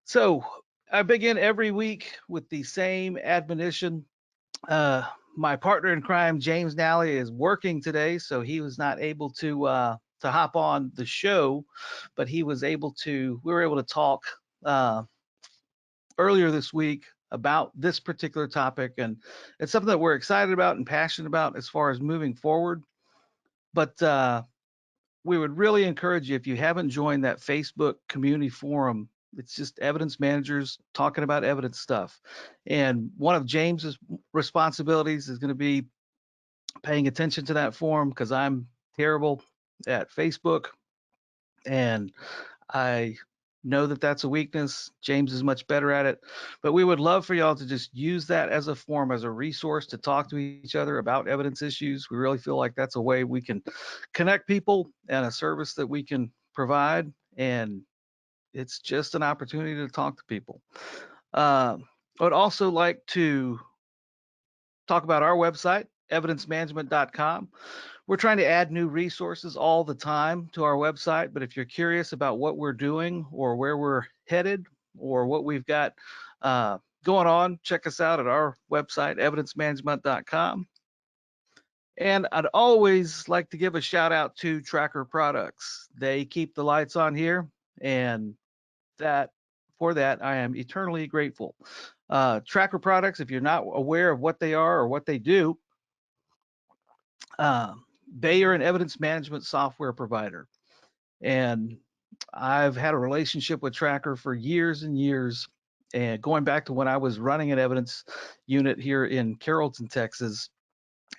So I begin every week with the same admonition. Uh, my partner in crime, James Nally, is working today, so he was not able to hop on the show, but he was able to. We were able to talk uh, earlier this week about this particular topic, and it's something that we're excited about and passionate about as far as moving forward. But we would really encourage you, if you haven't joined that Facebook community forum, it's just evidence managers talking about evidence stuff. And one of James's responsibilities is going to be paying attention to that forum because I'm terrible at Facebook, and I know that that's a weakness. James is much better at it, but we would love for y'all to just use that as a forum, as a resource to talk to each other about evidence issues. We really feel like that's a way we can connect people and a service that we can provide, and it's just an opportunity to talk to people. I would also like to talk about our website, evidencemanagement.com. We're trying to add new resources all the time to our website, but if you're curious about what we're doing or where we're headed or what we've got going on, check us out at our website, evidencemanagement.com. And I'd always like to give a shout out to Tracker Products. They keep the lights on here, and that for that I am eternally grateful. Tracker Products, if you're not aware of what they are or what they do, they are an evidence management software provider. And I've had a relationship with Tracker for years and years. And going back to when I was running an evidence unit here in Carrollton, Texas,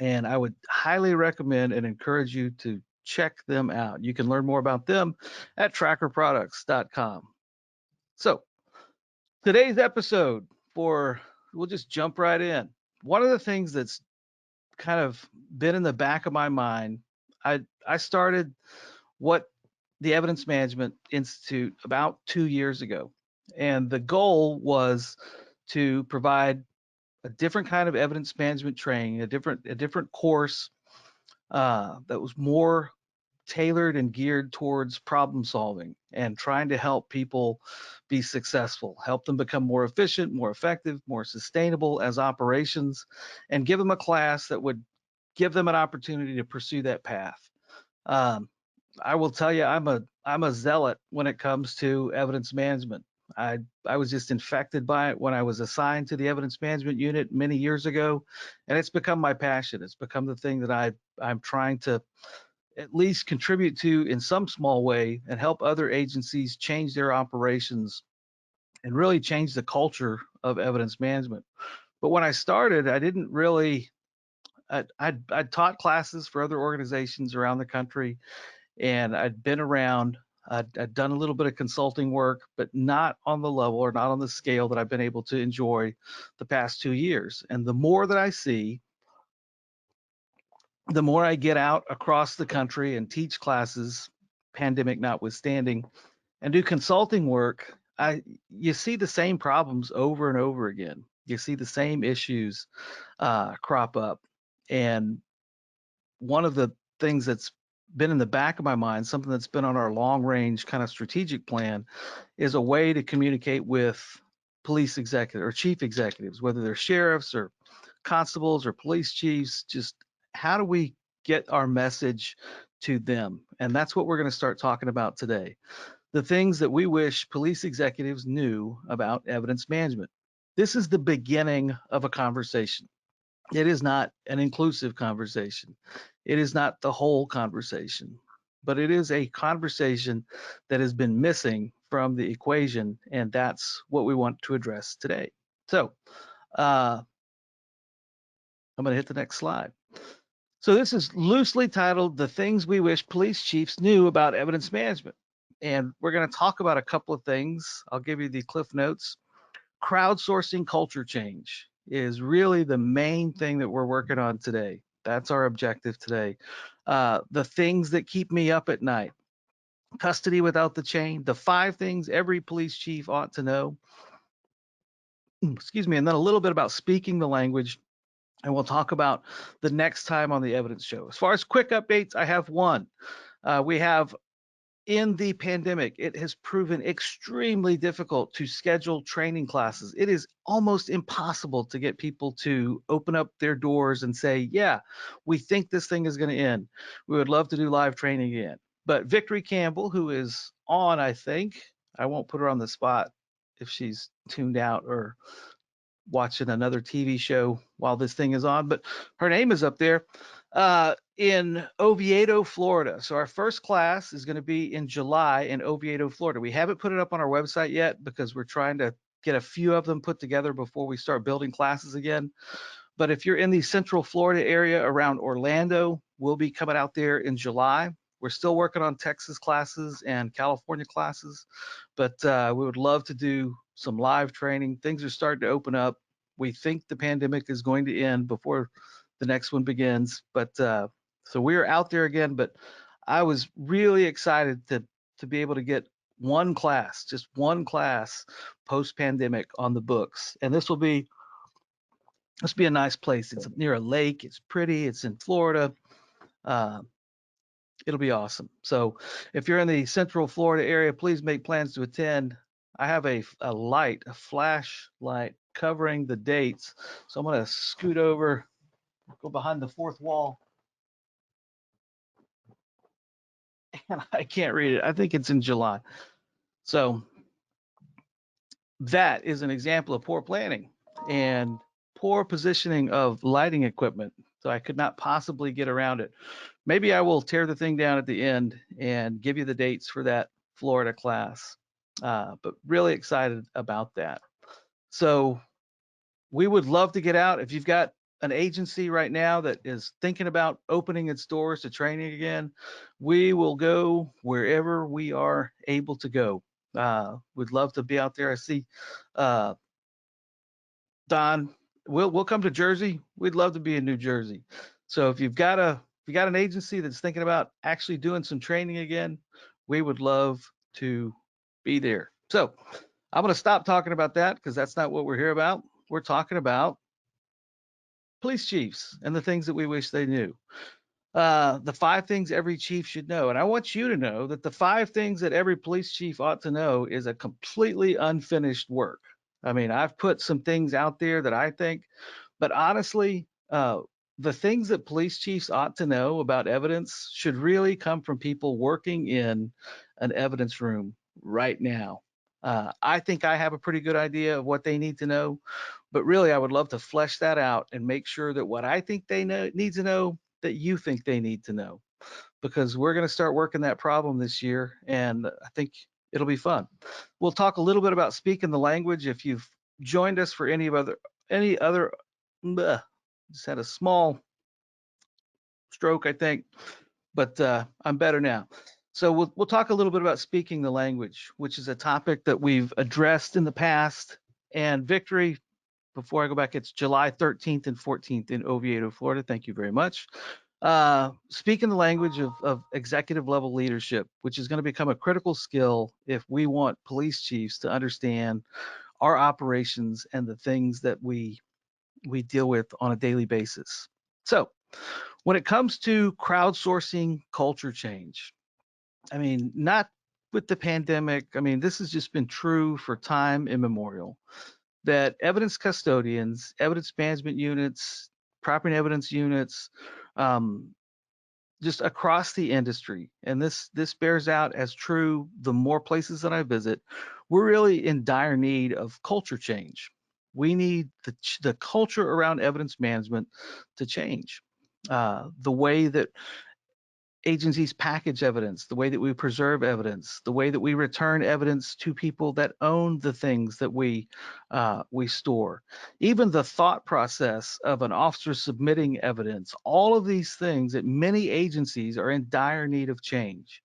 and I would highly recommend and encourage you to check them out. You can learn more about them at trackerproducts.com. So today's episode we'll just jump right in. One of the things that's kind of been in the back of my mind, I started what the Evidence Management Institute about 2 years ago. And the goal was to provide a different kind of evidence management training, a different course that was more tailored and geared towards problem solving and trying to help people be successful, help them become more efficient, more effective, more sustainable as operations, and give them a class that would give them an opportunity to pursue that path. Um, I will tell you, I'm a zealot when it comes to evidence management. I was just infected by it when I was assigned to the evidence management unit many years ago, and it's become my passion. It's become the thing that I'm trying to at least contribute to in some small way and help other agencies change their operations and really change the culture of evidence management. But when I started, I didn't really. I'd taught classes for other organizations around the country, and I'd been around. I'd done a little bit of consulting work, but not on the level or not on the scale that I've been able to enjoy the past 2 years. And the more that I see, the more I get out across the country and teach classes, pandemic notwithstanding, and do consulting work, you see the same problems over and over again. You see the same issues crop up. And one of the things that's been in the back of my mind, something that's been on our long range kind of strategic plan, is a way to communicate with police executives or chief executives, whether they're sheriffs or constables or police chiefs. Just how do we get our message to them? And that's what we're going to start talking about today. The things that we wish police executives knew about evidence management. This is the beginning of a conversation. It is not an inclusive conversation. It is not the whole conversation, but it is a conversation that has been missing from the equation, and that's what we want to address today. So I'm going to hit the next slide. So this is loosely titled "The Things We Wish Police Chiefs Knew About Evidence Management." And we're going to talk about a couple of things. I'll give you the cliff notes. Crowdsourcing culture change is really the main thing that we're working on today. That's our objective today. The things that keep me up at night. Custody without the chain. The 5 things every police chief ought to know. Excuse me. And then a little bit about speaking the language. And we'll talk about the next time on the evidence show. As far as quick updates, I have one. We have in the pandemic, it has proven extremely difficult to schedule training classes. It is almost impossible to get people to open up their doors and say, yeah, we think this thing is going to end. We would love to do live training again. But Victory Campbell, who is on, I think, I won't put her on the spot if she's tuned out or watching another TV show while this thing is on, but her name is up there in Oviedo, Florida. So our first class is going to be in July in Oviedo, Florida. We haven't put it up on our website yet because we're trying to get a few of them put together before we start building classes again. But if you're in the Central Florida area around Orlando, we'll be coming out there in July. We're still working on Texas classes and California classes, but we would love to do some live training. Things are starting to open up. We think the pandemic is going to end before the next one begins, but so we're out there again. But I was really excited to be able to get one class, just one class post-pandemic on the books, and this will be a nice place. It's near a lake. It's pretty. It's in Florida. Uh, it'll be awesome. So if you're in the Central Florida area, please make plans to attend. I have a flash light covering the dates. So I'm going to scoot over, go behind the fourth wall, and I can't read it. I think it's in July. So that is an example of poor planning and poor positioning of lighting equipment. So I could not possibly get around it. Maybe I will tear the thing down at the end and give you the dates for that Florida class. But really excited about that. So we would love to get out. If you've got an agency right now that is thinking about opening its doors to training again, we will go wherever we are able to go. We'd love to be out there. I see uh, Don, we'll come to Jersey. We'd love to be in New Jersey. So if you've got an agency that's thinking about actually doing some training again, we would love to be there. So I'm going to stop talking about that because that's not what we're here about. We're talking about police chiefs and the things that we wish they knew. The 5 things every chief should know. And I want you to know that the 5 things that every police chief ought to know is a completely unfinished work. I mean, I've put some things out there that I think, but honestly, the things that police chiefs ought to know about evidence should really come from people working in an evidence room right now. I think I have a pretty good idea of what they need to know, but really I would love to flesh that out and make sure that what I think they need to know, that you think they need to know, because we're going to start working that problem this year, and I think it'll be fun. We'll talk a little bit about speaking the language. If you've joined us for any other, just had a small stroke, I think, but I'm better now. So we'll talk a little bit about speaking the language, which is a topic that we've addressed in the past. And Victory, before I go back, it's July 13th and 14th in Oviedo, Florida. Thank you very much. Speaking the language of executive level leadership, which is going to become a critical skill if we want police chiefs to understand our operations and the things that we deal with on a daily basis. So when it comes to crowdsourcing culture change, I mean, not with the pandemic. I mean, this has just been true for time immemorial, that evidence custodians, evidence management units, property and evidence units, just across the industry, and this bears out as true the more places that I visit, we're really in dire need of culture change. We need the culture around evidence management to change. The way that agencies package evidence, the way that we preserve evidence, the way that we return evidence to people that own the things that we store, even the thought process of an officer submitting evidence, all of these things that many agencies are in dire need of change.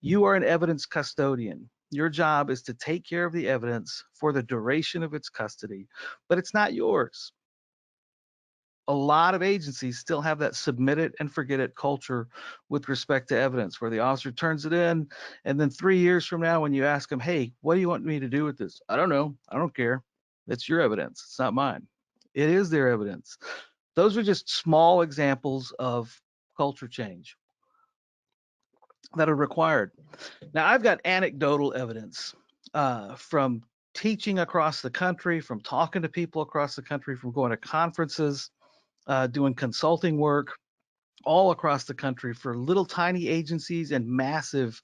You are an evidence custodian. Your job is to take care of the evidence for the duration of its custody, but it's not yours. A lot of agencies still have that submit it and forget it culture with respect to evidence, where the officer turns it in, and then 3 years from now, when you ask them, hey, what do you want me to do with this? I don't know. I don't care. It's your evidence. It's not mine. It is their evidence. Those are just small examples of culture change. that are required. Now, I've got anecdotal evidence from teaching across the country, from talking to people across the country, from going to conferences, doing consulting work all across the country for little tiny agencies and massive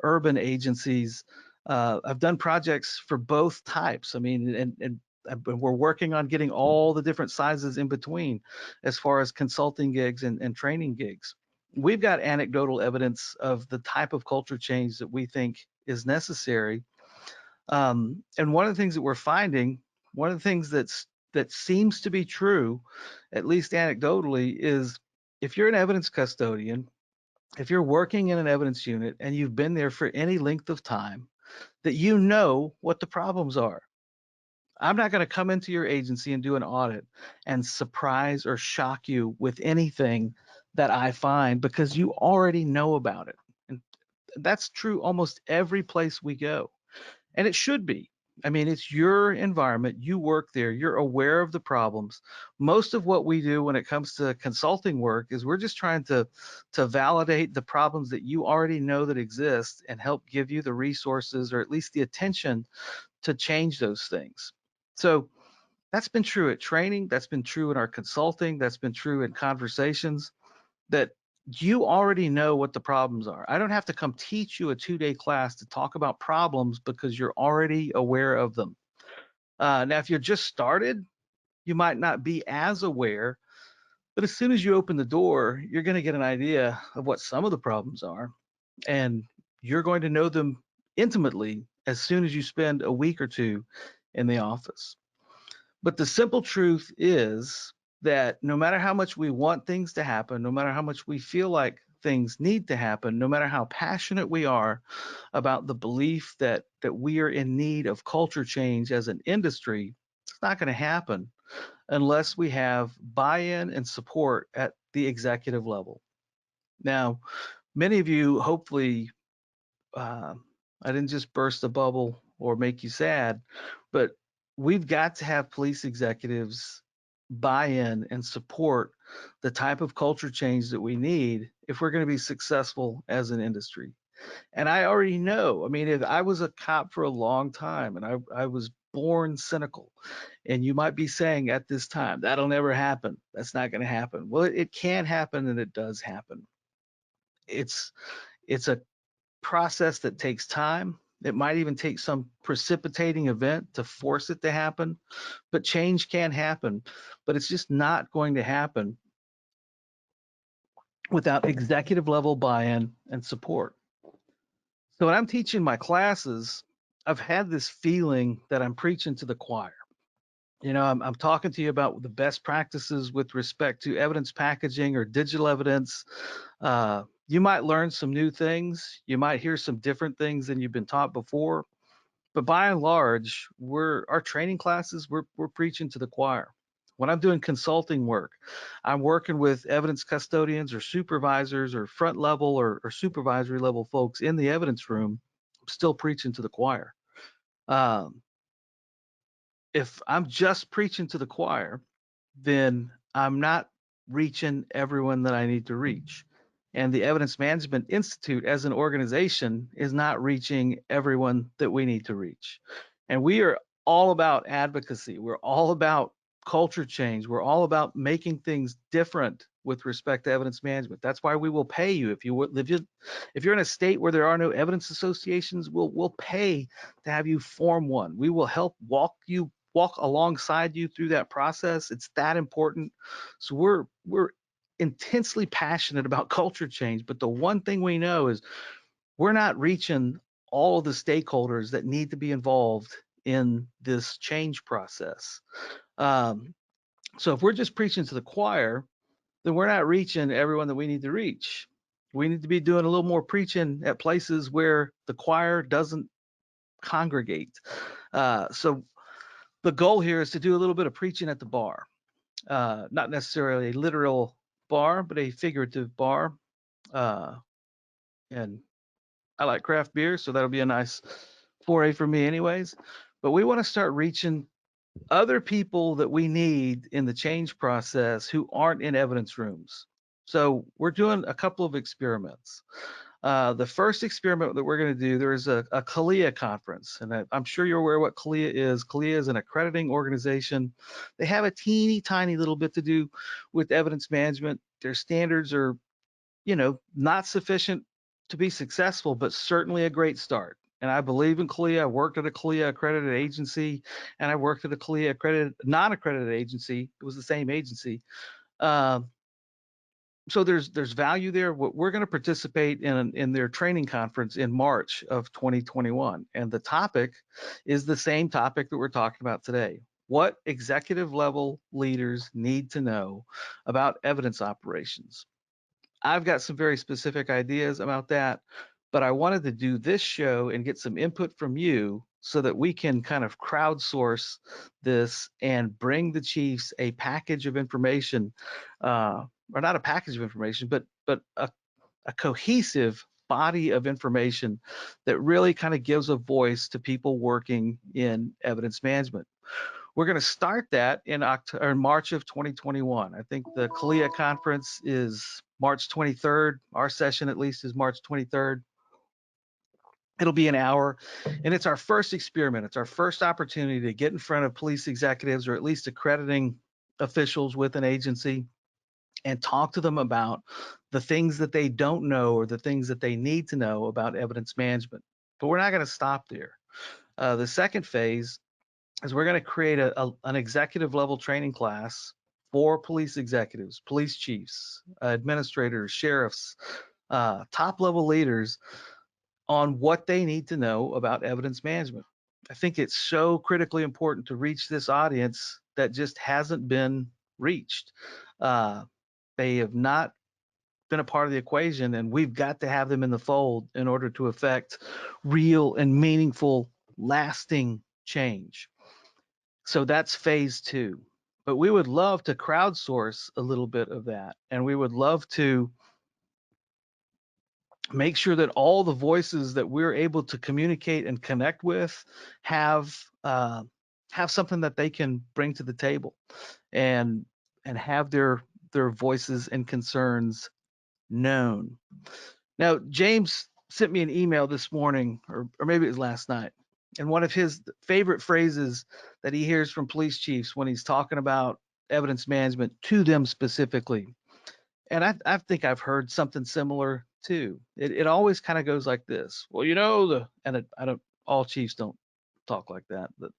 urban agencies. I've done projects for both types. I mean, and we're working on getting all the different sizes in between as far as consulting gigs and training gigs. We've got anecdotal evidence of the type of culture change that we think is necessary. And one of the things that we're finding, one of the things that seems to be true, at least anecdotally, is if you're an evidence custodian, if you're working in an evidence unit and you've been there for any length of time, that you know what the problems are. I'm not going to come into your agency and do an audit and surprise or shock you with anything that I find because you already know about it. And that's true almost every place we go. And it should be. I mean, it's your environment. You work there. You're aware of the problems. Most of what we do when it comes to consulting work is we're just trying to validate the problems that you already know that exist and help give you the resources or at least the attention to change those things. So that's been true at training. That's been true in our consulting. That's been true in conversations that you already know what the problems are. I don't have to come teach you a 2-day class to talk about problems because you're already aware of them. Now, if you're just started, you might not be as aware, but as soon as you open the door, you're going to get an idea of what some of the problems are, and you're going to know them intimately as soon as you spend a week or two in the office. But the simple truth is that no matter how much we want things to happen, no matter how much we feel like things need to happen, no matter how passionate we are about the belief that we are in need of culture change as an industry, it's not going to happen unless we have buy-in and support at the executive level. Now, many of you hopefully uh, I didn't just burst a bubble or make you sad, but we've got to have police executives buy in and support the type of culture change that we need if we're going to be successful as an industry. And I already know, I mean, if I was a cop for a long time and I was born cynical, and you might be saying at this time, that'll never happen. That's not going to happen. Well, it can happen and it does happen. It's it's a process that takes time. It might even take some precipitating event to force it to happen, but change can happen. But it's just not going to happen without executive level buy in and support. So when I'm teaching my classes, I've had this feeling that I'm preaching to the choir. You know, I'm talking to you about the best practices with respect to evidence packaging or digital evidence. You might learn some new things. You might hear some different things than you've been taught before. But by and large, our training classes, we're preaching to the choir. When I'm doing consulting work, I'm working with evidence custodians or supervisors or front level or supervisory level folks in the evidence room. I'm still preaching to the choir. Um, if I'm just preaching to the choir, then I'm not reaching everyone that I need to reach. And the Evidence Management Institute as an organization is not reaching everyone that we need to reach. And we are all about advocacy. We're all about culture change. We're all about making things different with respect to evidence management. That's why we will pay you. If you're in a state where there are no evidence associations, we'll pay to have you form one. We will help walk alongside you through that process. It's that important. So we're intensely passionate about culture change, but the one thing we know is we're not reaching all of the stakeholders that need to be involved in this change process. Um, so if we're just preaching to the choir, then we're not reaching everyone that we need to reach. We need to be doing a little more preaching at places where the choir doesn't congregate. So the goal here is to do a little bit of preaching at the bar, not necessarily a literal bar, but a figurative bar. Uh, and I like craft beer, so that'll be a nice foray for me, anyways. But we want to start reaching other people that we need in the change process who aren't in evidence rooms. So we're doing a couple of experiments. The first experiment that we're going to do, there's a CALIA conference, and I'm sure you're aware what CALIA is. CALIA is an accrediting organization. They have a teeny tiny little bit to do with evidence management. Their standards are, not sufficient to be successful, but certainly a great start. And I believe in CALIA. I worked at a CALIA accredited agency, and I worked at a CALIA accredited, non-accredited agency. It was the same agency. Uh, so there's value there. We're going to participate in their training conference in March of 2021, and the topic is the same topic that we're talking about today. What executive level leaders need to know about evidence operations. I've got some very specific ideas about that, but I wanted to do this show and get some input from you so that we can kind of crowdsource this and bring the chiefs a package of information, or not a package of information, but a cohesive body of information that really kind of gives a voice to people working in evidence management. We're going to start that in March of 2021. I think the CALIA conference is March 23rd. Our session, at least, is March 23rd. It'll be an hour, and it's our first experiment. It's our first opportunity to get in front of police executives, or at least accrediting officials with an agency, and talk to them about the things that they don't know or the things that they need to know about evidence management. But we're not going to stop there. The second phase is we're going to create an executive level training class for police executives, police chiefs, administrators, sheriffs, top level leaders on what they need to know about evidence management. I think it's so critically important to reach this audience that just hasn't been reached. They have not been a part of the equation, and we've got to have them in the fold in order to affect real and meaningful, lasting change. So that's phase two. But we would love to crowdsource a little bit of that, and we would love to make sure that all the voices that we're able to communicate and connect with have something that they can bring to the table, and have their voices and concerns known. Now, James sent me an email this morning, or maybe it was last night, and one of his favorite phrases that he hears from police chiefs when he's talking about evidence management to them specifically, and I think I've heard something similar too. It always kind of goes like this. Well, I don't, all chiefs don't talk like that, but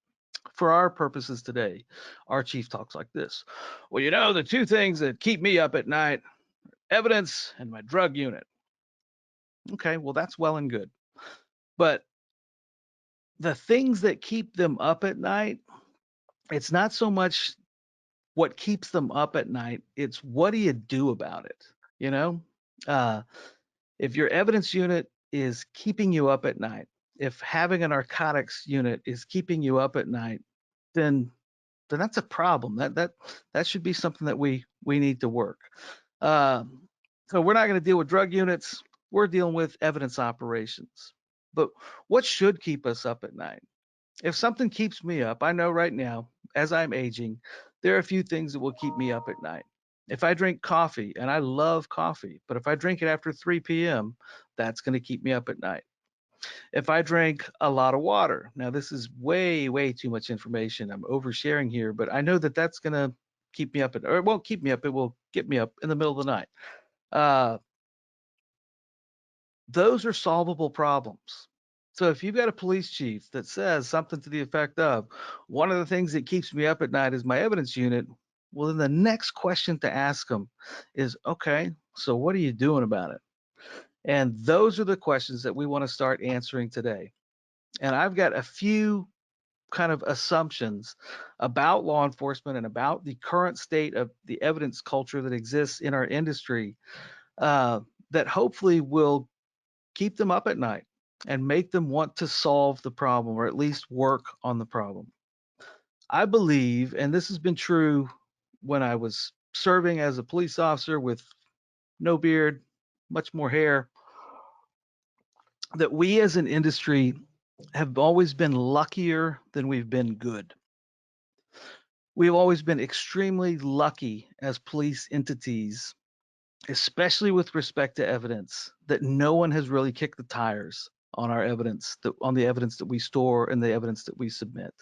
for our purposes today, our chief talks like this. Well, the two things that keep me up at night, evidence and my drug unit. Okay, well, that's well and good. But the things that keep them up at night, it's not so much what keeps them up at night, it's what do you do about it? You know, uh, if your evidence unit is keeping you up at night, if having a narcotics unit is keeping you up at night, then that's a problem. That should be something that we need to work. So we're not going to deal with drug units. We're dealing with evidence operations. But what should keep us up at night? If something keeps me up, I know right now, as I'm aging, there are a few things that will keep me up at night. If I drink coffee, and I love coffee, but if I drink it after 3 p.m., that's going to keep me up at night. If I drink a lot of water, now this is way, way too much information. I'm oversharing here, but I know that that's going to keep me up, or it won't keep me up, it will get me up in the middle of the night. Those are solvable problems. So if you've got a police chief that says something to the effect of, one of the things that keeps me up at night is my evidence unit, well, then the next question to ask them is, okay, so what are you doing about it? And those are the questions that we want to start answering today. And I've got a few kind of assumptions about law enforcement and about the current state of the evidence culture that exists in our industry, that hopefully will keep them up at night and make them want to solve the problem, or at least work on the problem. I believe, and this has been true when I was serving as a police officer with no beard, much more hair, that we as an industry have always been luckier than we've been good. We've always been extremely lucky as police entities especially with respect to evidence, that no one has really kicked the tires on our evidence, on the evidence that we store and the evidence that we submit.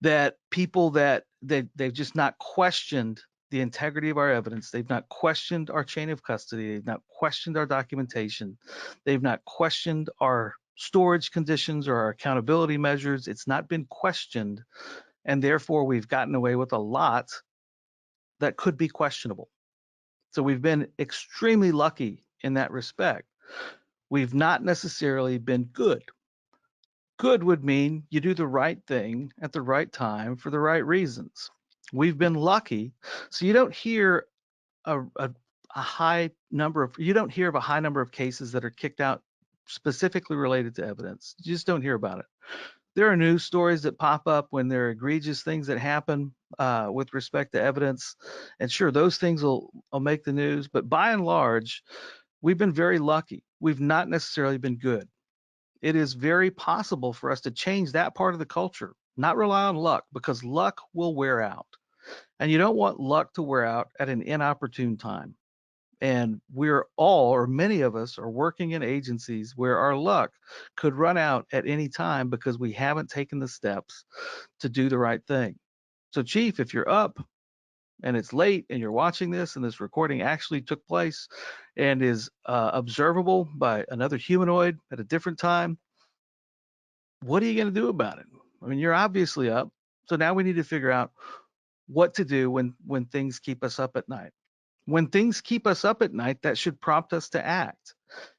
That people that they've just not questioned the integrity of our evidence. They've not questioned our chain of custody. They've not questioned our documentation. They've not questioned our storage conditions or our accountability measures. It's not been questioned, and therefore we've gotten away with a lot that could be questionable. So we've been extremely lucky in that respect. We've not necessarily been good. Good would mean you do the right thing at the right time for the right reasons. We've been lucky, so you don't hear a high number of cases that are kicked out specifically related to evidence. You just don't hear about it. There are news stories that pop up when there are egregious things that happen with respect to evidence, and sure, those things will make the news. But by and large, we've been very lucky. We've not necessarily been good. It is very possible for us to change that part of the culture, not rely on luck, because luck will wear out. And you don't want luck to wear out at an inopportune time. And we're all, or many of us, are working in agencies where our luck could run out at any time because we haven't taken the steps to do the right thing. So, Chief, if you're up and it's late and you're watching this and this recording actually took place and is observable by another humanoid at a different time, what are you going to do about it? I mean, you're obviously up. So now we need to figure out what to do when things keep us up at night. When things keep us up at night, that should prompt us to act.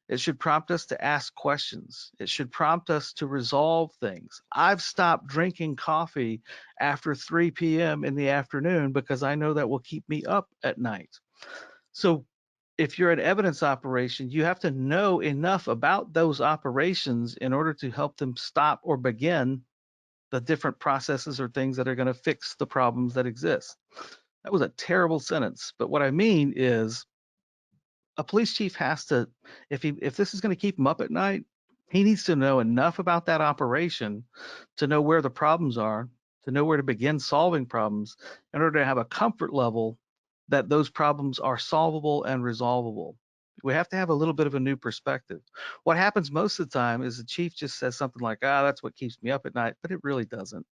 It should prompt us to ask questions. It should prompt us to resolve things. I've stopped drinking coffee after 3 p.m. in the afternoon because I know that will keep me up at night. So if you're an evidence operation, you have to know enough about those operations in order to help them stop or begin the different processes or things that are going to fix the problems that exist. That was a terrible sentence, but what I mean is a police chief has to, if this is going to keep him up at night, he needs to know enough about that operation to know where the problems are, to know where to begin solving problems in order to have a comfort level that those problems are solvable and resolvable. We have to have a little bit of a new perspective. What happens most of the time is the chief just says something like, that's what keeps me up at night, but it really doesn't.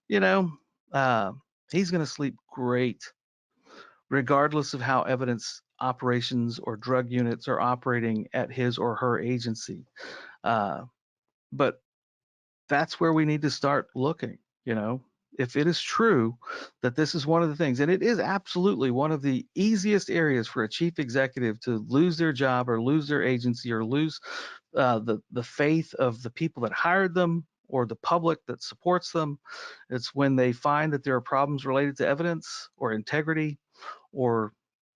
You know, uh, he's going to sleep great regardless of how evidence operations or drug units are operating at his or her agency. But that's where we need to start looking, you know. If it is true that this is one of the things, and it is absolutely one of the easiest areas for a chief executive to lose their job or lose their agency or lose the faith of the people that hired them or the public that supports them, it's when they find that there are problems related to evidence or integrity or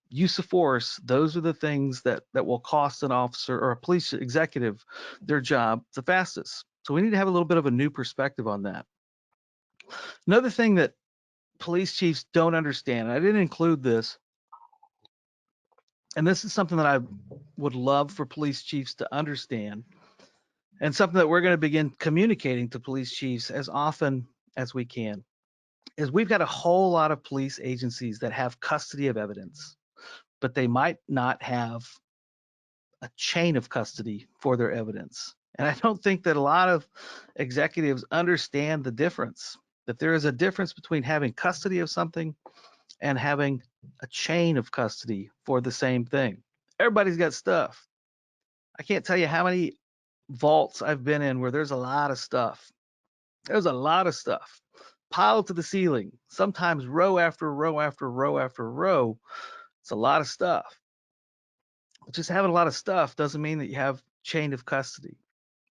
use of force. Those are the things that will cost an officer or a police executive their job the fastest. So we need to have a little bit of a new perspective on that. Another thing that police chiefs don't understand, and I didn't include this, and this is something that I would love for police chiefs to understand, and something that we're going to begin communicating to police chiefs as often as we can, is we've got a whole lot of police agencies that have custody of evidence, but they might not have a chain of custody for their evidence. And I don't think that a lot of executives understand the difference, that there is a difference between having custody of something and having a chain of custody for the same thing. Everybody's got stuff. I can't tell you how many vaults I've been in where there's a lot of stuff. There's a lot of stuff piled to the ceiling, sometimes row after row after row after row. It's a lot of stuff. But just having a lot of stuff doesn't mean that you have chain of custody.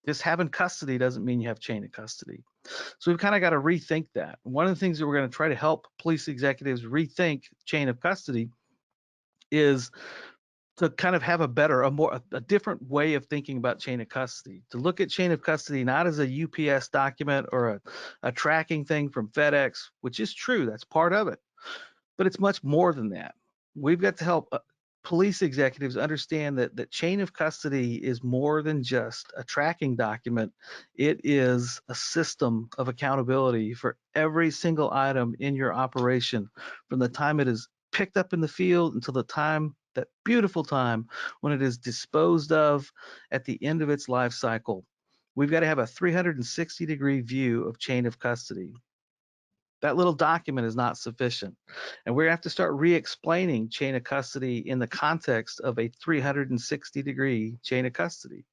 Just having custody doesn't mean you have chain of custody. So we've kind of got to rethink that. One of the things that we're going to try to help police executives rethink chain of custody is to kind of have a different way of thinking about chain of custody, to look at chain of custody not as a UPS document or a tracking thing from FedEx, which is true, that's part of it, but it's much more than that. We've got to help police executives understand that chain of custody is more than just a tracking document. It is a system of accountability for every single item in your operation from the time it is picked up in the field until the time, that beautiful time when it is disposed of at the end of its life cycle. We've got to have a 360-degree view of chain of custody. That little document is not sufficient. And we're going to have to start re-explaining chain of custody in the context of a 360-degree chain of custody.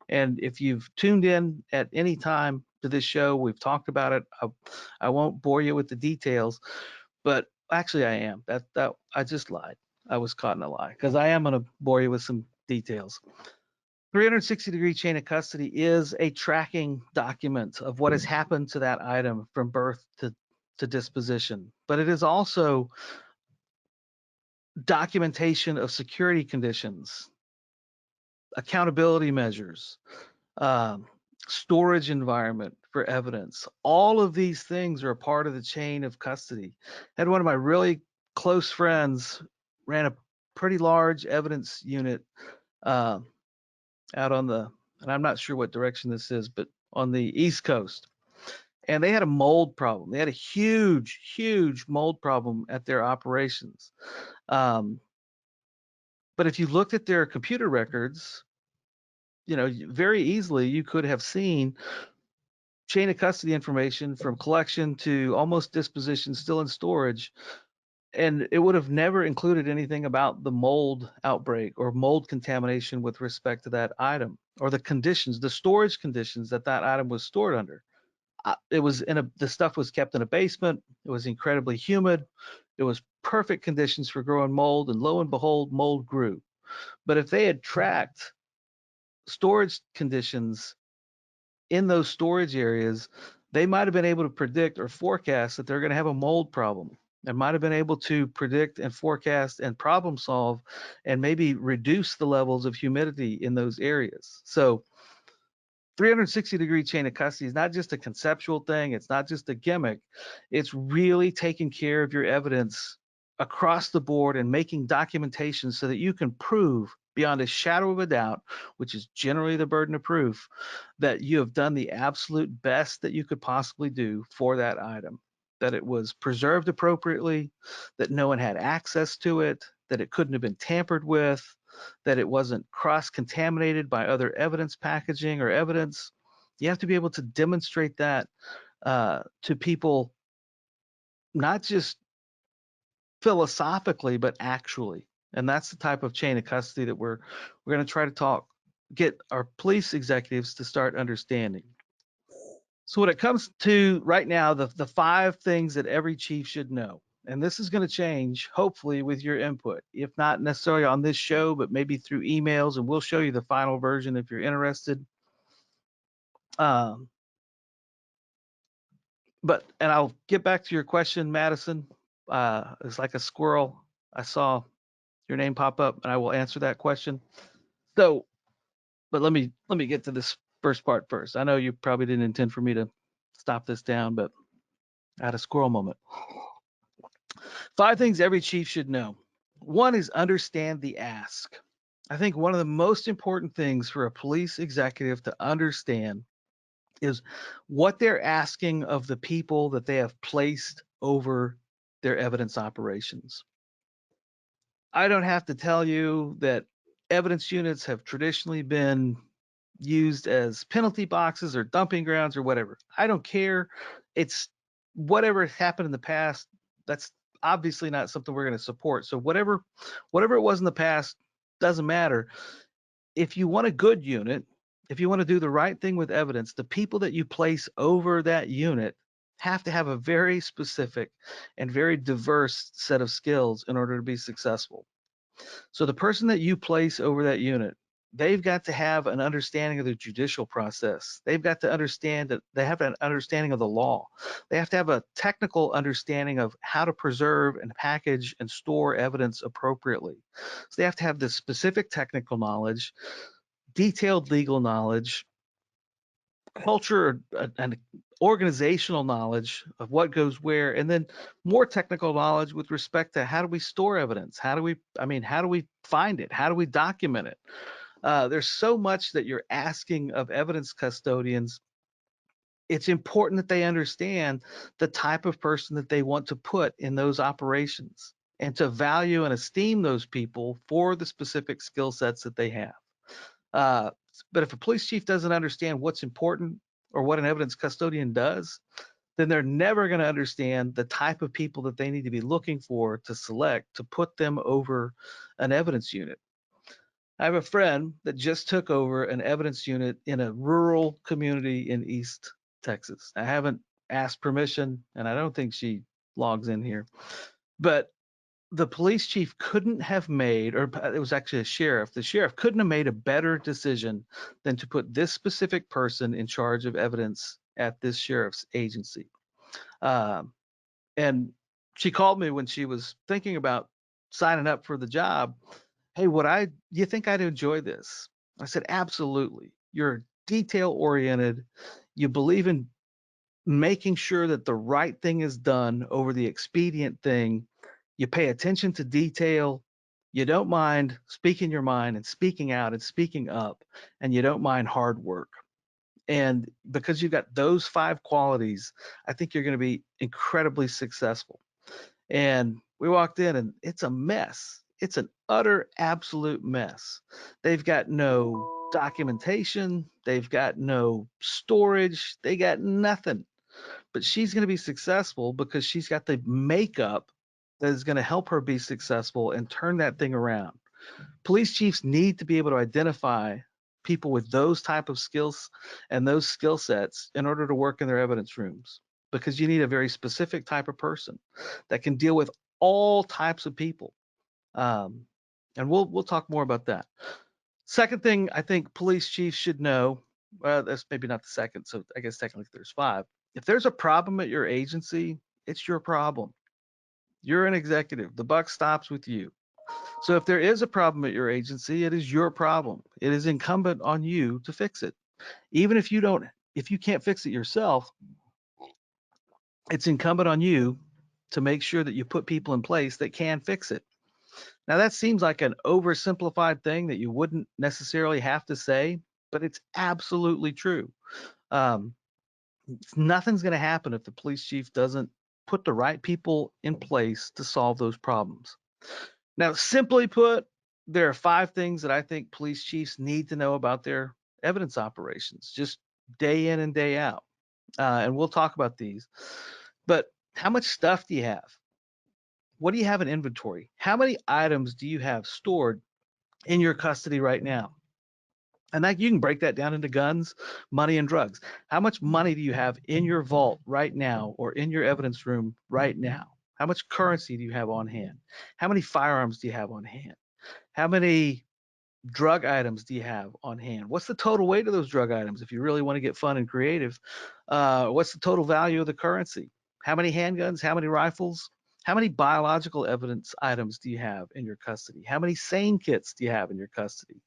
And if you've tuned in at any time to this show, we've talked about it. I won't bore you with the details, but actually I am. That I just lied. I was caught in a lie because I am going to bore you with some details. 360-degree chain of custody is a tracking document of what has happened to that item from birth to disposition, but it is also documentation of security conditions, accountability measures, um, storage environment for evidence. All of these things are a part of the chain of custody. I had one of my really close friends ran a pretty large evidence unit uh, out on the, and I'm not sure what direction this is, but on the East Coast. And they had a mold problem. They had a huge, huge mold problem at their operations. Um, but if you looked at their computer records, very easily you could have seen chain of custody information from collection to almost disposition still in storage. And it would have never included anything about the mold outbreak or mold contamination with respect to that item or the conditions, the storage conditions that item was stored under. The stuff was kept in a basement. It was incredibly humid. It was perfect conditions for growing mold, and lo and behold, mold grew. But if they had tracked storage conditions in those storage areas, they might have been able to predict or forecast that they're going to have a mold problem, and might have been able to predict and forecast and problem solve and maybe reduce the levels of humidity in those areas. So 360-degree chain of custody is not just a conceptual thing. It's not just a gimmick. It's really taking care of your evidence across the board and making documentation so that you can prove beyond a shadow of a doubt, which is generally the burden of proof, that you have done the absolute best that you could possibly do for that item, that it was preserved appropriately, that no one had access to it, that it couldn't have been tampered with, that it wasn't cross-contaminated by other evidence packaging or evidence. You have to be able to demonstrate that to people, not just philosophically, but actually. And that's the type of chain of custody that we're going to try to get our police executives to start understanding. So when it comes to right now, the 5 things that every chief should know, and this is going to change hopefully with your input, if not necessarily on this show, but maybe through emails, and we'll show you the final version if you're interested. And I'll get back to your question, Madison. It's like a squirrel. I saw your name pop up, and I will answer that question. So, but let me get to this first part first. I know you probably didn't intend for me to stop this down, but I had a squirrel moment. 5 things every chief should know. 1 is understand the ask. I think one of the most important things for a police executive to understand is what they're asking of the people that they have placed over their evidence operations. I don't have to tell you that evidence units have traditionally been used as penalty boxes or dumping grounds or whatever. I don't care. It's whatever happened in the past. That's obviously not something we're going to support. So whatever it was in the past doesn't matter. If you want a good unit, if you want to do the right thing with evidence, the people that you place over that unit have to have a very specific and very diverse set of skills in order to be successful. So the person that you place over that unit, they've got to have an understanding of the judicial process. They've got to understand that they have an understanding of the law. They have to have a technical understanding of how to preserve and package and store evidence appropriately. So they have to have this specific technical knowledge, detailed legal knowledge, culture and organizational knowledge of what goes where, and then more technical knowledge with respect to how do we store evidence? How do we find it? How do we document it? There's so much that you're asking of evidence custodians. It's important that they understand the type of person that they want to put in those operations. and to value and esteem those people for the specific skill sets that they have. But if a police chief doesn't understand what's important or what an evidence custodian does, then they're never going to understand the type of people that they need to be looking for to select to put them over an evidence unit. I have a friend that just took over an evidence unit in a rural community in East Texas. I haven't asked permission, and I don't think she logs in here, but the police chief couldn't have made, or it was actually a sheriff, the sheriff couldn't have made a better decision than to put this specific person in charge of evidence at this sheriff's agency. And she called me when she was thinking about signing up for the job. Hey, you think I'd enjoy this? I said, absolutely. You're detail oriented. You believe in making sure that the right thing is done over the expedient thing. You pay attention to detail. You don't mind speaking your mind and speaking out and speaking up, and you don't mind hard work. And because you've got those 5 qualities, I think you're going to be incredibly successful. And we walked in and it's a mess. It's an utter absolute mess. They've got no documentation. They've got no storage. They got nothing. But she's going to be successful because she's got the makeup that is going to help her be successful and turn that thing around. Police chiefs need to be able to identify people with those type of skills and those skill sets in order to work in their evidence rooms, because you need a very specific type of person that can deal with all types of people. And we'll talk more about that. Second thing I think police chiefs should know, well, that's maybe not the second, so I guess technically there's 5. If there's a problem at your agency, it's your problem. You're an executive. The buck stops with you. So if there is a problem at your agency, it is your problem. It is incumbent on you to fix it. Even if you can't fix it yourself, it's incumbent on you to make sure that you put people in place that can fix it. Now that seems like an oversimplified thing that you wouldn't necessarily have to say, but it's absolutely true. Um, Nothing's going to happen if the police chief doesn't put the right people in place to solve those problems. Now, simply put, there are 5 things that I think police chiefs need to know about their evidence operations, just day in and day out. And we'll talk about these. But how much stuff do you have? What do you have in inventory? How many items do you have stored in your custody right now? And that you can break that down into guns, money, and drugs. How much money do you have in your vault right now or in your evidence room right now? How much currency do you have on hand? How many firearms do you have on hand? How many drug items do you have on hand? What's the total weight of those drug items if you really want to get fun and creative? What's the total value of the currency? How many handguns? How many rifles? How many biological evidence items do you have in your custody? How many SANE kits do you have in your custody?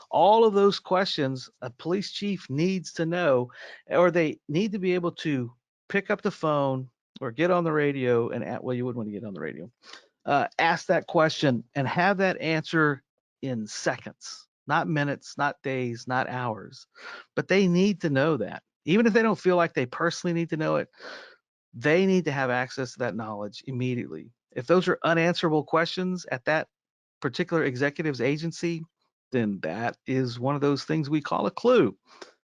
All of those questions a police chief needs to know, or they need to be able to pick up the phone or get on the radio and well, you wouldn't want to get on the radio. Ask that question and have that answer in seconds, not minutes, not days, not hours. But they need to know that. Even if they don't feel like they personally need to know it, they need to have access to that knowledge immediately. If those are unanswerable questions at that particular executive's agency, then that is one of those things we call a clue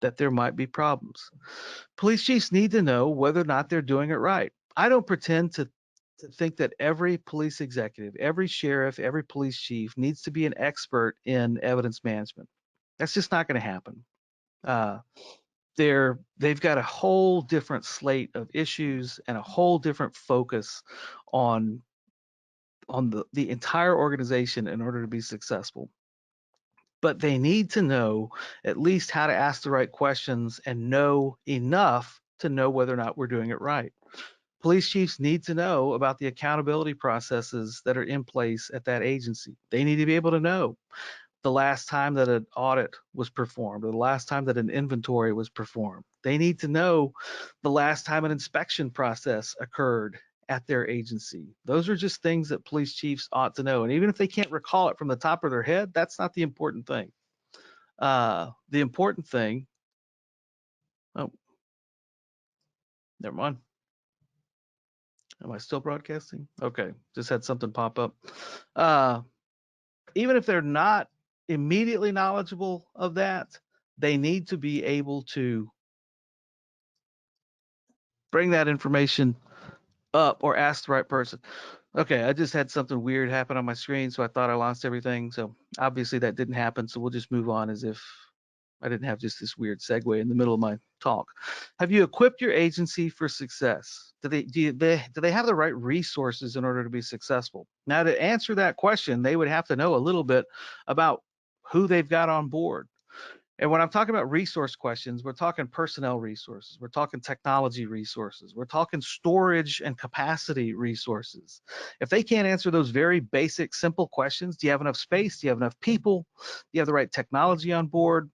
that there might be problems. Police chiefs need to know whether or not they're doing it right. I don't pretend to think that every police executive, every sheriff, every police chief needs to be an expert in evidence management. That's just not going to happen. Uh, they've got a whole different slate of issues and a whole different focus on the entire organization in order to be successful. But they need to know at least how to ask the right questions and know enough to know whether or not we're doing it right. Police chiefs need to know about the accountability processes that are in place at that agency. They need to be able to know the last time that an audit was performed or the last time that an inventory was performed. They need to know the last time an inspection process occurred at their agency. Those are just things that police chiefs ought to know. And even if they can't recall it from the top of their head, that's not the important thing. The important thing, oh, never mind. Am I still broadcasting? Okay, just had something pop up. Uh, Even if they're not immediately knowledgeable of that, they need to be able to bring that information up or ask the right person. Okay, I just had something weird happen on my screen, so I thought I lost everything. So obviously that didn't happen. So we'll just move on as if I didn't have just this weird segue in the middle of my talk. Have you equipped your agency for success? Do they have the right resources in order to be successful? Now, to answer that question, they would have to know a little bit about who they've got on board. And when I'm talking about resource questions, we're talking personnel resources, we're talking technology resources, we're talking storage and capacity resources. If they can't answer those very basic, simple questions, do you have enough space? Do you have enough people? Do you have the right technology on board?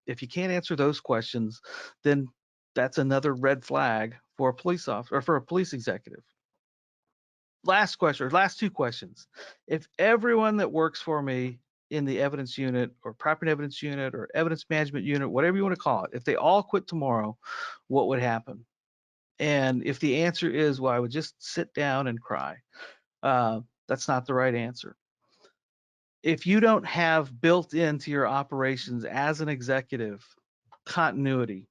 If you can't answer those questions, then that's another red flag for a police officer or for a police executive. Last question, or last two questions. If everyone that works for me in the evidence unit or property evidence unit or evidence management unit, whatever you want to call it, if they all quit tomorrow, what would happen? And if the answer is, well, I would just sit down and cry, that's not the right answer. If you don't have built into your operations as an executive continuity,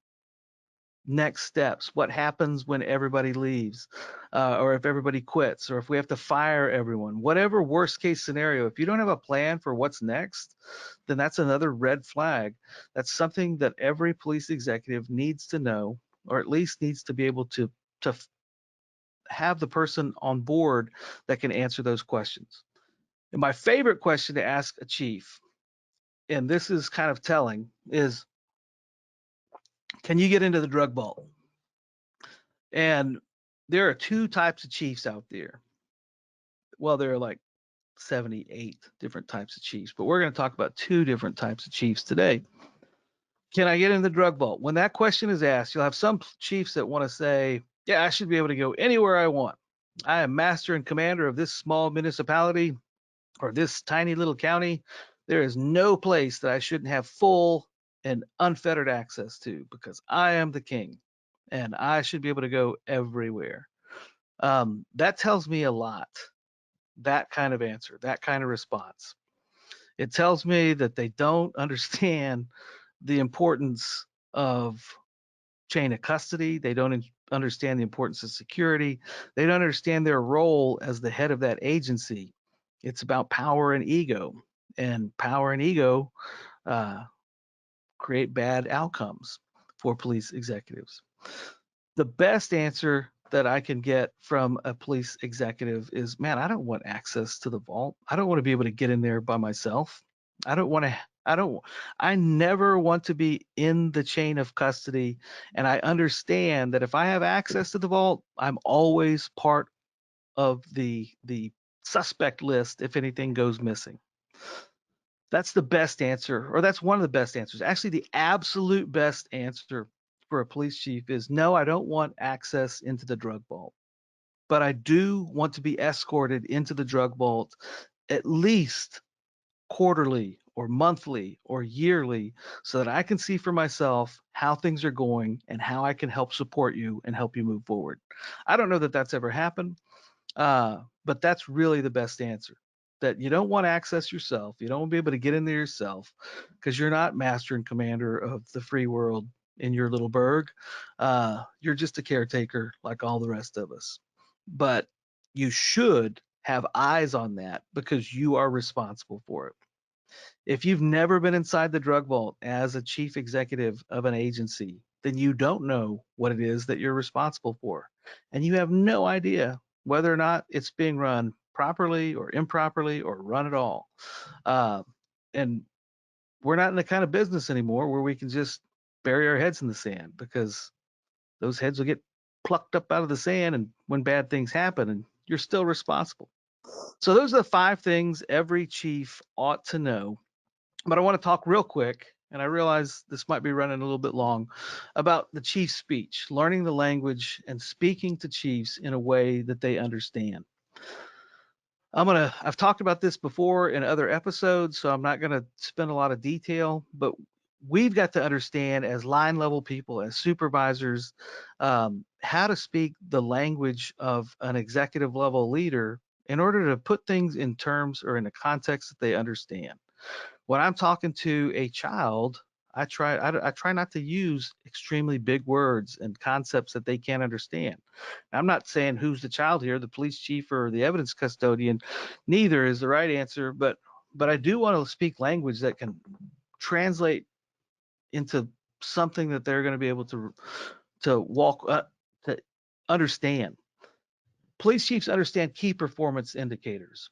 next steps, what happens when everybody leaves, or if everybody quits, or if we have to fire everyone, whatever worst case scenario, if you don't have a plan for what's next, then that's another red flag. That's something that every police executive needs to know, or at least needs to be able to have the person on board that can answer those questions. And my favorite question to ask a chief, and this is kind of telling, is can you get into the drug vault? And there are two types of chiefs out there. Well, there are like 78 different types of chiefs, but we're going to talk about two different types of chiefs today. Can I get in the drug vault? When that question is asked, you'll have some chiefs that want to say, yeah, I should be able to go anywhere I want. I am master and commander of this small municipality or this tiny little county. There is no place that I shouldn't have full and unfettered access to because I am the king and I should be able to go everywhere. That tells me a lot. That kind of answer, that kind of response. It tells me that they don't understand the importance of chain of custody. They don't understand the importance of security. They don't understand their role as the head of that agency. It's about power and ego, and power and ego uh, create bad outcomes for police executives. The best answer that I can get from a police executive is, man, I don't want access to the vault. I don't want to be able to get in there by myself. I don't want to, I don't, I never want to be in the chain of custody. And I understand that if I have access to the vault, I'm always part of the suspect list if anything goes missing. That's the best answer, or that's one of the best answers. Actually, the absolute best answer for a police chief is no, I don't want access into the drug vault, but I do want to be escorted into the drug vault at least quarterly or monthly or yearly so that I can see for myself how things are going and how I can help support you and help you move forward. I don't know that that's ever happened. But that's really the best answer. That you don't want to access yourself. You don't want to be able to get in there yourself because you're not master and commander of the free world in your little burg. You're just a caretaker like all the rest of us. But you should have eyes on that because you are responsible for it. If you've never been inside the drug vault as a chief executive of an agency, then you don't know what it is that you're responsible for. And you have no idea whether or not it's being run properly or improperly or run at all. Uh, and we're not in the kind of business anymore where we can just bury our heads in the sand because those heads will get plucked up out of the sand and when bad things happen and you're still responsible. So those are the 5 things every chief ought to know. But I want to talk real quick, and I realize this might be running a little bit long, about the chief speech, learning the language and speaking to chiefs in a way that they understand. I've talked about this before in other episodes, so I'm not gonna spend a lot of detail, but we've got to understand as line level people, as supervisors, how to speak the language of an executive level leader in order to put things in terms or in a context that they understand. When I'm talking to a child, I try not to use extremely big words and concepts that they can't understand. I'm not saying who's the child here, the police chief or the evidence custodian. Neither is the right answer, but I do want to speak language that can translate into something that they're going to be able to walk to understand. Police chiefs understand key performance indicators.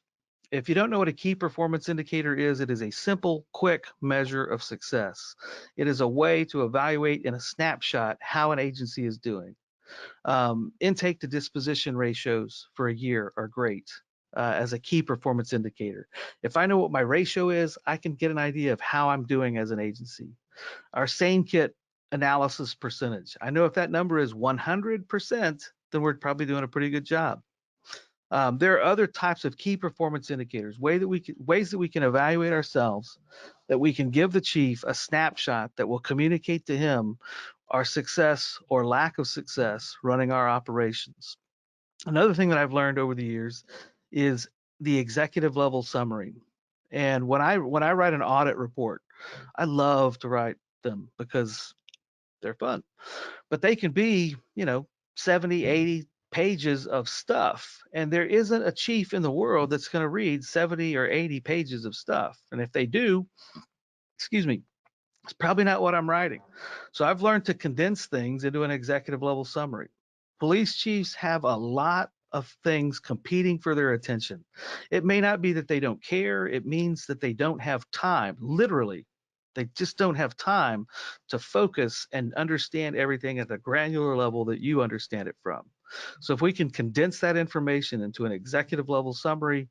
If you don't know what a key performance indicator is, it is a simple, quick measure of success. It is a way to evaluate in a snapshot how an agency is doing. Intake to disposition ratios for a year are great as a key performance indicator. If I know what my ratio is, I can get an idea of how I'm doing as an agency. Our SANE kit analysis percentage. I know if that number is 100%, then we're probably doing a pretty good job. There are other types of key performance indicators, ways that we can evaluate ourselves, that we can give the chief a snapshot that will communicate to him our success or lack of success running our operations. Another thing that I've learned over the years is the executive level summary. And when I write an audit report, I love to write them because they're fun. But they can be, 70, 80 pages of stuff. And there isn't a chief in the world that's going to read 70 or 80 pages of stuff. And if they do, excuse me, it's probably not what I'm writing. So I've learned to condense things into an executive level summary. Police chiefs have a lot of things competing for their attention. It may not be that they don't care, it means that they don't have time, literally. They just don't have time to focus and understand everything at the granular level that you understand it from. So if we can condense that information into an executive level summary,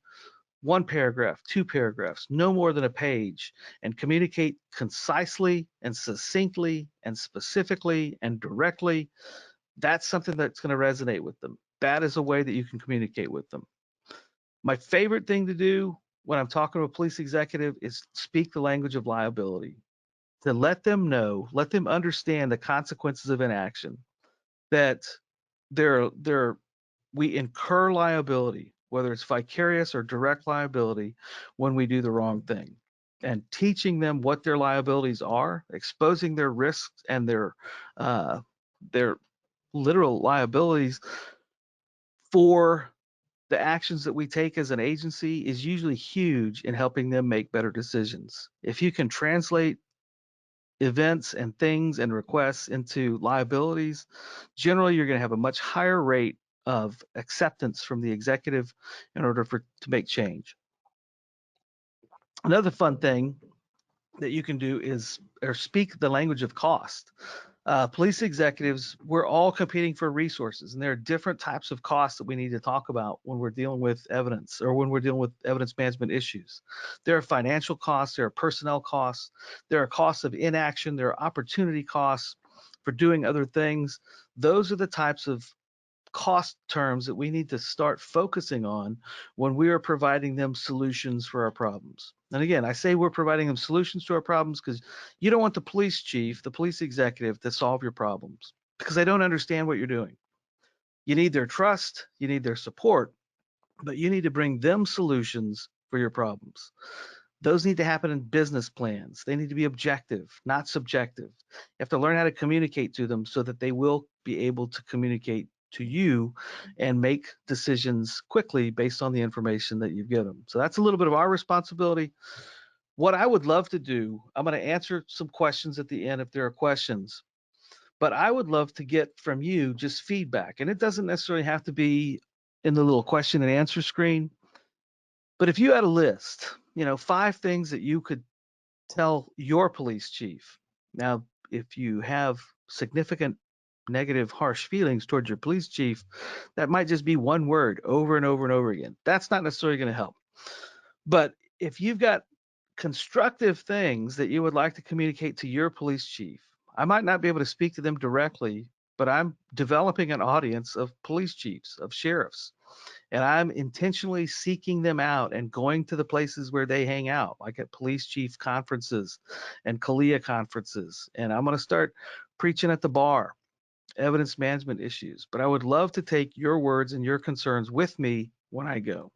one paragraph, two paragraphs, no more than a page, and communicate concisely and succinctly and specifically and directly, that's something that's going to resonate with them. That is a way that you can communicate with them. My favorite thing to do when I'm talking to a police executive is speak the language of liability, to let them know, let them understand the consequences of inaction, that we incur liability, whether it's vicarious or direct liability, when we do the wrong thing. And teaching them what their liabilities are, exposing their risks and their literal liabilities for the actions that we take as an agency is usually huge in helping them make better decisions. If you can translate events and things and requests into liabilities, generally you're going to have a much higher rate of acceptance from the executive in order to make change. Another fun thing that you can do is or speak the language of cost. Police executives, we're all competing for resources, and there are different types of costs that we need to talk about when we're dealing with evidence or when we're dealing with evidence management issues. There are financial costs, there are personnel costs, there are costs of inaction, there are opportunity costs for doing other things. Those are the types of cost terms that we need to start focusing on when we are providing them solutions for our problems. And again, I say we're providing them solutions to our problems because you don't want the police chief, the police executive to solve your problems because they don't understand what you're doing. You need their trust, you need their support, but you need to bring them solutions for your problems. Those need to happen in business plans. They need to be objective, not subjective. You have to learn how to communicate to them so that they will be able to communicate to you and make decisions quickly based on the information that you've given them. So that's a little bit of our responsibility. What I would love to do, I'm going to answer some questions at the end if there are questions, but I would love to get from you just feedback. And it doesn't necessarily have to be in the little question and answer screen, but if you had a list, 5 things that you could tell your police chief. Now, if you have significant negative, harsh feelings towards your police chief, that might just be one word over and over and over again. That's not necessarily going to help. But if you've got constructive things that you would like to communicate to your police chief, I might not be able to speak to them directly, but I'm developing an audience of police chiefs, of sheriffs, and I'm intentionally seeking them out and going to the places where they hang out, like at police chief conferences and CALEA conferences. And I'm going to start preaching at the bar, evidence management issues. But I would love to take your words and your concerns with me when I go.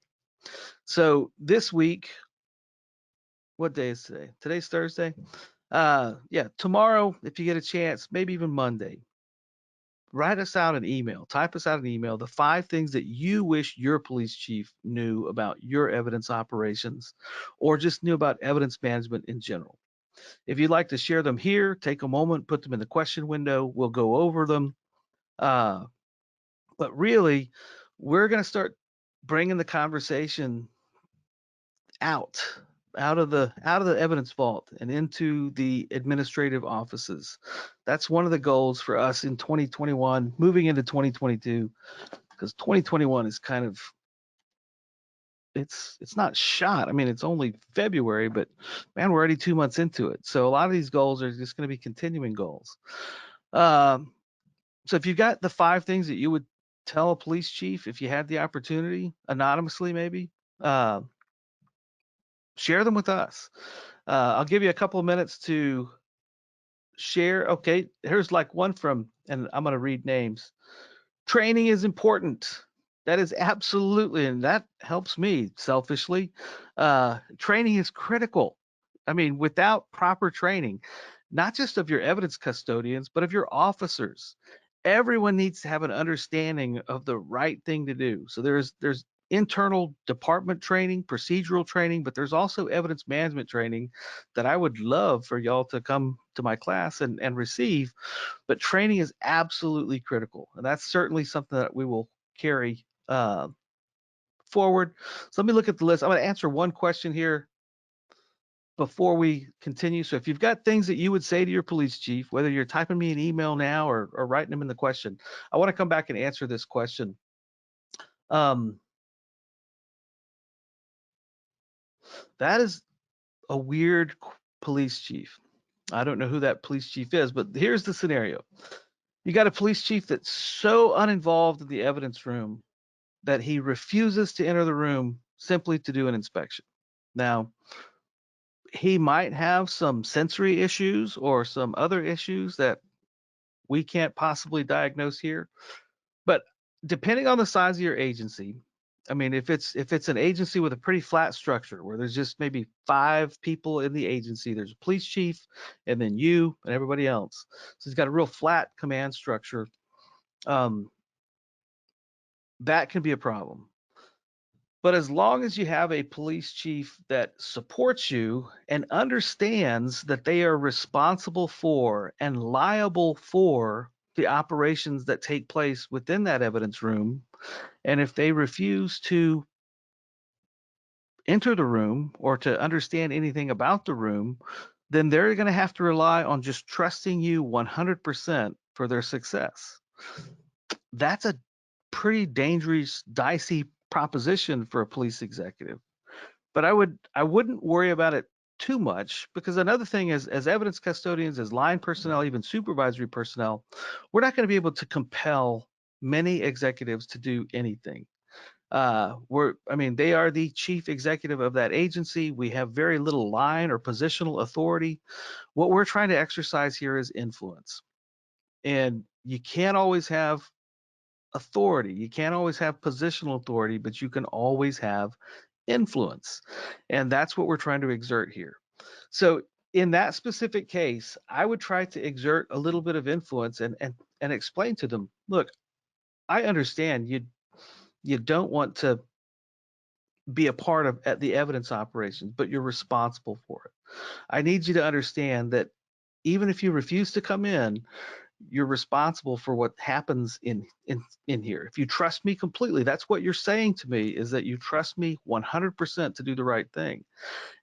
So this week, what day is today? Today's Thursday. Yeah, tomorrow, if you get a chance, maybe even Monday, write us out an email, type us out an email, the 5 things that you wish your police chief knew about your evidence operations or just knew about evidence management in general. If you'd like to share them here, take a moment, put them in the question window. We'll go over them. But really, we're going to start bringing the conversation out of the evidence vault and into the administrative offices. That's one of the goals for us in 2021, moving into 2022, because 2021 is kind of it's not shot. I mean, it's only February, but man, we're already 2 months into it. So a lot of these goals are just going to be continuing goals. So if you've got the 5 things that you would tell a police chief if you had the opportunity, anonymously maybe, uh, share them with us. I'll give you a couple of minutes to share. Okay, here's like one from, and I'm going to read names. Training is important. That is absolutely, and that helps me selfishly. Training is critical. I mean, without proper training, not just of your evidence custodians, but of your officers, everyone needs to have an understanding of the right thing to do. So there's internal department training, procedural training, but there's also evidence management training that I would love for y'all to come to my class and receive. But training is absolutely critical, and that's certainly something that we will carry forward. So let me look at the list. I'm going to answer one question here before we continue. So if you've got things that you would say to your police chief, whether you're typing me an email now or writing them in the question, I want to come back and answer this question. That is a weird police chief. I don't know who that police chief is, but here's the scenario. You got a police chief that's so uninvolved in the evidence room that he refuses to enter the room simply to do an inspection. Now, he might have some sensory issues or some other issues that we can't possibly diagnose here, but depending on the size of your agency, I mean, if it's an agency with a pretty flat structure where there's just maybe 5 people in the agency, there's a police chief and then you and everybody else. So he's got a real flat command structure. That can be a problem. But as long as you have a police chief that supports you and understands that they are responsible for and liable for the operations that take place within that evidence room, and if they refuse to enter the room or to understand anything about the room, then they're going to have to rely on just trusting you 100% for their success. That's a pretty dangerous, dicey proposition for a police executive. But I wouldn't worry about it too much, because another thing is, as evidence custodians, as line personnel, even supervisory personnel, we're not going to be able to compel many executives to do anything. They are the chief executive of that agency. We have very little line or positional authority. What we're trying to exercise here is influence. And you can't always have authority. You can't always have positional authority, but you can always have influence. And that's what we're trying to exert here. So in that specific case, I would try to exert a little bit of influence and explain to them, look, I understand you don't want to be a part of the evidence operations, but you're responsible for it. I need you to understand that even if you refuse to come in, you're responsible for what happens in here. If you trust me completely, that's what you're saying to me, is that you trust me 100% to do the right thing.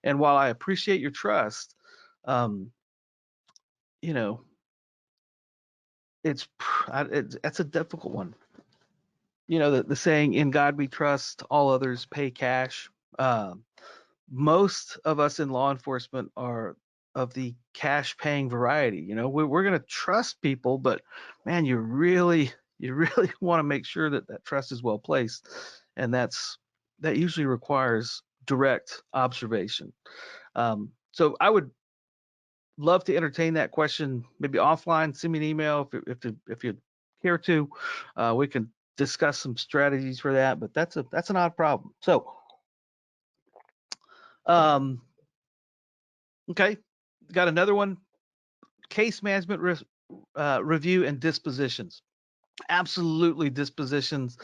And while I appreciate your trust, you know, that's a difficult one. You know, the saying, "In God we trust, all others pay cash." Most of us in law enforcement are the cash paying variety. You know, we're going to trust people, but man, you really want to make sure that that trust is well placed, and that usually requires direct observation. So I would love to entertain that question, maybe offline. Send me an email if you care to. We can discuss some strategies for that, but that's an odd problem. So, okay, got another one: case management review and dispositions. Absolutely, dispositions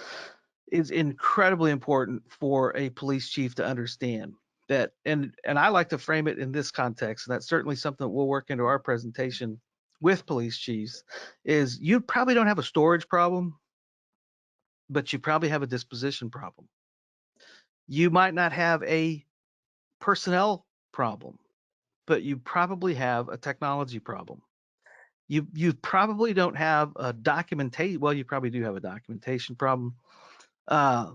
is incredibly important for a police chief to understand that. And I like to frame it in this context, and that's certainly something that we'll work into our presentation with police chiefs. Is you probably don't have a storage problem, but you probably have a disposition problem. You might not have a personnel problem, but you probably have a technology problem. You probably don't have a documentation. Well, you probably do have a documentation problem. Uh,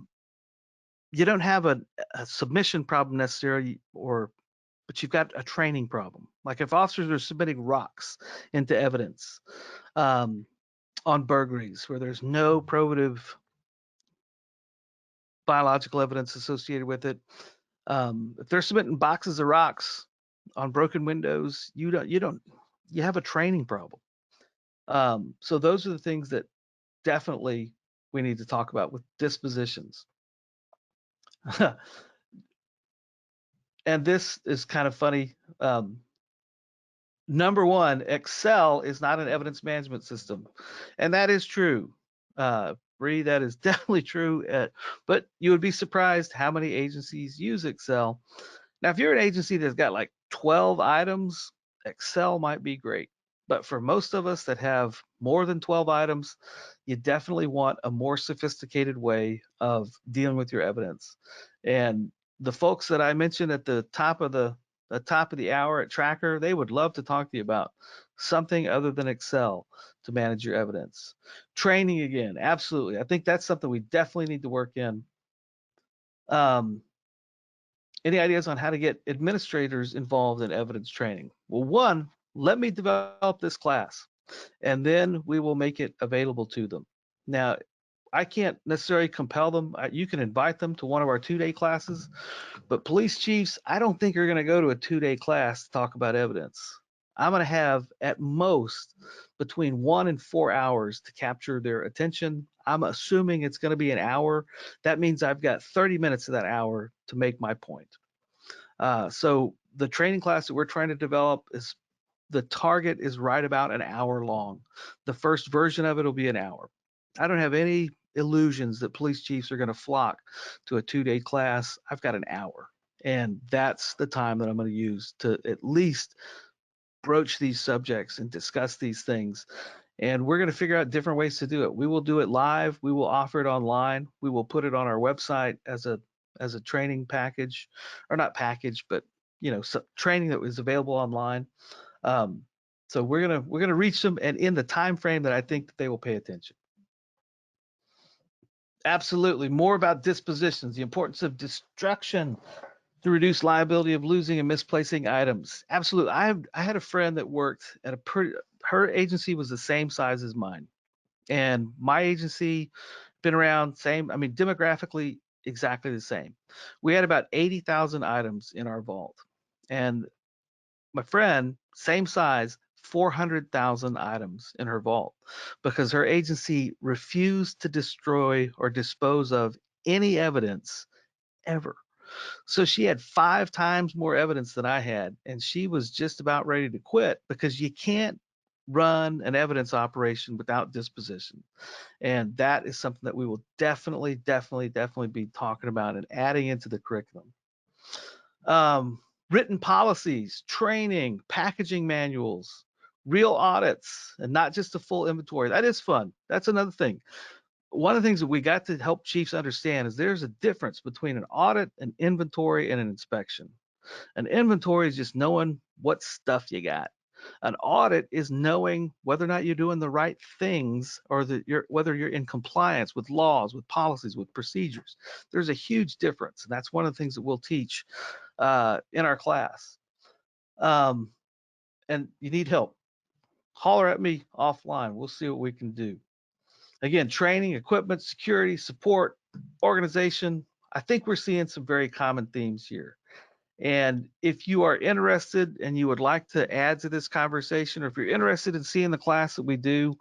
you don't have a submission problem necessarily, but you've got a training problem. Like if officers are submitting rocks into evidence on burglaries where there's no probative biological evidence associated with it, if they're submitting boxes of rocks on broken windows, you have a training problem. So those are the things that definitely we need to talk about with dispositions. And this is kind of funny. Number one, Excel is not an evidence management system, and that is true. Bree, that is definitely true. But you would be surprised how many agencies use Excel. Now, if you're an agency that's got like 12 items, Excel might be great. But for most of us that have more than 12 items, you definitely want a more sophisticated way of dealing with your evidence. And the folks that I mentioned at the top of the hour at Tracker, they would love to talk to you about something other than Excel to manage your evidence. Training again, absolutely. I think that's something we definitely need to work in. Any ideas on how to get administrators involved in evidence training? Well, one, let me develop this class, and then we will make it available to them. Now, I can't necessarily compel them. You can invite them to one of our 2-day classes, but police chiefs, I don't think are going to go to a 2-day class to talk about evidence. I'm going to have at most between 1 and 4 hours to capture their attention. I'm assuming it's going to be an hour. That means I've got 30 minutes of that hour to make my point. So the training class that we're trying to develop is, the target is right about an hour long. The first version of it will be an hour. I don't have any illusions that police chiefs are going to flock to a 2-day class. I've got an hour, and that's the time that I'm going to use to at least broach these subjects and discuss these things. And we're going to figure out different ways to do it. We will do it live. We will offer it online. We will put it on our website as a training package, or not package, but training that is available online. So we're gonna reach them, and in the time frame that I think that they will pay attention. Absolutely. More about dispositions, the importance of destruction to reduce liability of losing and misplacing items. Absolutely. I had a friend that worked at her agency was the same size as mine, and my agency been around same. I mean, demographically exactly the same. We had about 80,000 items in our vault, and my friend, same size, 400,000 items in her vault, because her agency refused to destroy or dispose of any evidence ever. So she had 5 times more evidence than I had, and she was just about ready to quit, because you can't run an evidence operation without disposition. And that is something that we will definitely be talking about and adding into the curriculum. Written policies, training, packaging manuals, real audits, and not just a full inventory. That is fun. That's another thing. One of the things that we got to help chiefs understand is there's a difference between an audit, an inventory, and an inspection. An inventory is just knowing what stuff you got. An audit is knowing whether or not you're doing the right things, or whether you're in compliance with laws, with policies, with procedures. There's a huge difference, and that's one of the things that we'll teach in our class. and you need help, holler at me offline. We'll see what we can do. Again, training, equipment, security, support, organization. I think we're seeing some very common themes here. And if you are interested and you would like to add to this conversation, or if you're interested in seeing the class that we do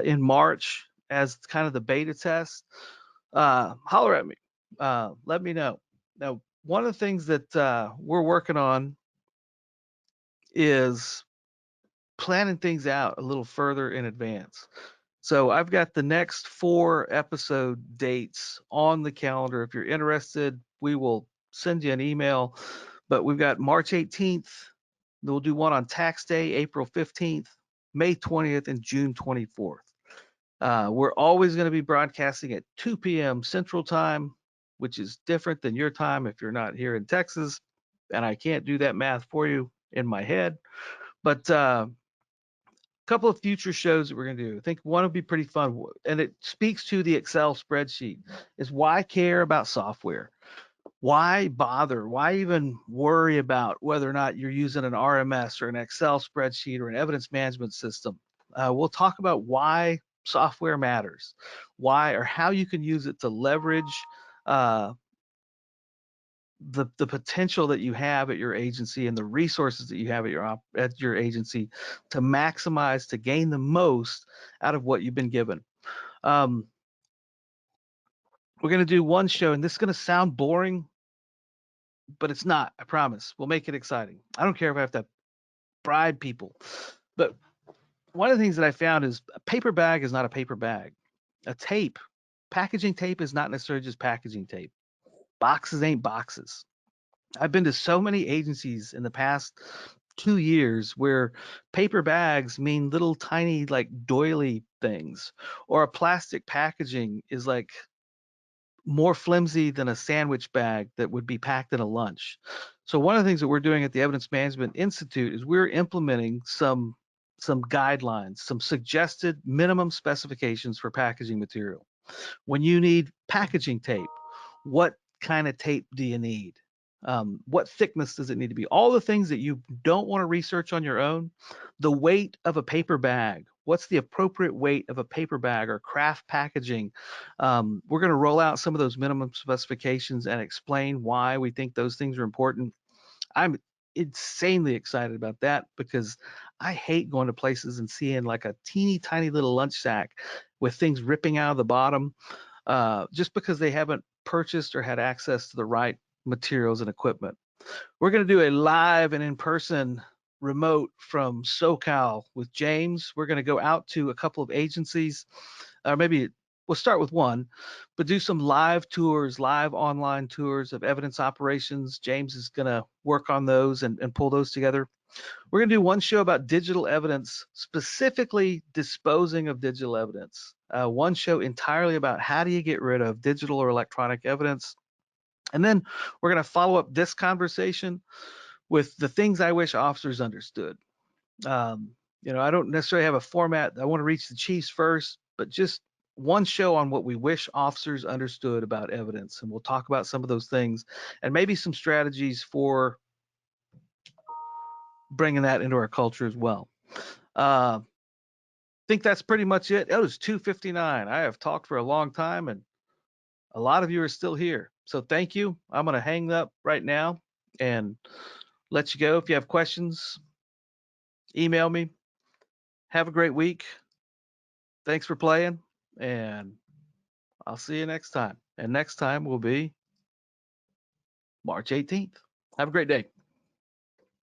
in March as kind of the beta test, holler at me. Let me know. Now, one of the things that we're working on is planning things out a little further in advance. So I've got the next 4 episode dates on the calendar. If you're interested, we will send you an email. But we've got March 18th. We'll do one on tax day, April 15th, May 20th, and June 24th. We're always going to be broadcasting at 2 p.m. Central Time, which is different than your time if you're not here in Texas. And I can't do that math for you in my head. But couple of future shows that we're going to do. I think one would be pretty fun, and it speaks to the Excel spreadsheet, is why care about software? Why bother? Why even worry about whether or not you're using an RMS or an Excel spreadsheet or an evidence management system? We'll talk about why software matters, why or how you can use it to leverage uh, the potential that you have at your agency and the resources that you have at your agency to maximize, to gain the most out of what you've been given. We're going to do one show, and this is going to sound boring, but it's not. I promise. We'll make it exciting. I don't care if I have to bribe people, but one of the things that I found is a paper bag is not a paper bag. A tape, packaging tape is not necessarily just packaging tape. Boxes ain't boxes. I've been to so many agencies in the past 2 years where paper bags mean little tiny like doily things, or a plastic packaging is like more flimsy than a sandwich bag that would be packed in a lunch. So one of the things that we're doing at the Evidence Management Institute is we're implementing some guidelines, some suggested minimum specifications for packaging material. When you need packaging tape, what kind of tape do you need? What thickness does it need to be? All the things that you don't want to research on your own. The weight of a paper bag. What's the appropriate weight of a paper bag or craft packaging? We're going to roll out some of those minimum specifications and explain why we think those things are important. I'm insanely excited about that because I hate going to places and seeing like a teeny tiny little lunch sack with things ripping out of the bottom just because they haven't purchased or had access to the right materials and equipment. We're going to do a live and in-person remote from SoCal with James. We're going to go out to a couple of agencies, or maybe we'll start with one, but do some live tours, live online tours of evidence operations. James is going to work on those and pull those together. We're going to do one show about digital evidence, specifically disposing of digital evidence. One show entirely about how do you get rid of digital or electronic evidence. And then we're going to follow up this conversation with the things I wish officers understood. I don't necessarily have a format. I want to reach the chiefs first, but just one show on what we wish officers understood about evidence. And we'll talk about some of those things and maybe some strategies for bringing that into our culture as well. I think that's pretty much it. It was 2:59. I have talked for a long time and a lot of you are still here. So thank you. I'm going to hang up right now and let you go. If you have questions, email me. Have a great week. Thanks for playing, and I'll see you next time. And next time will be March 18th. Have a great day.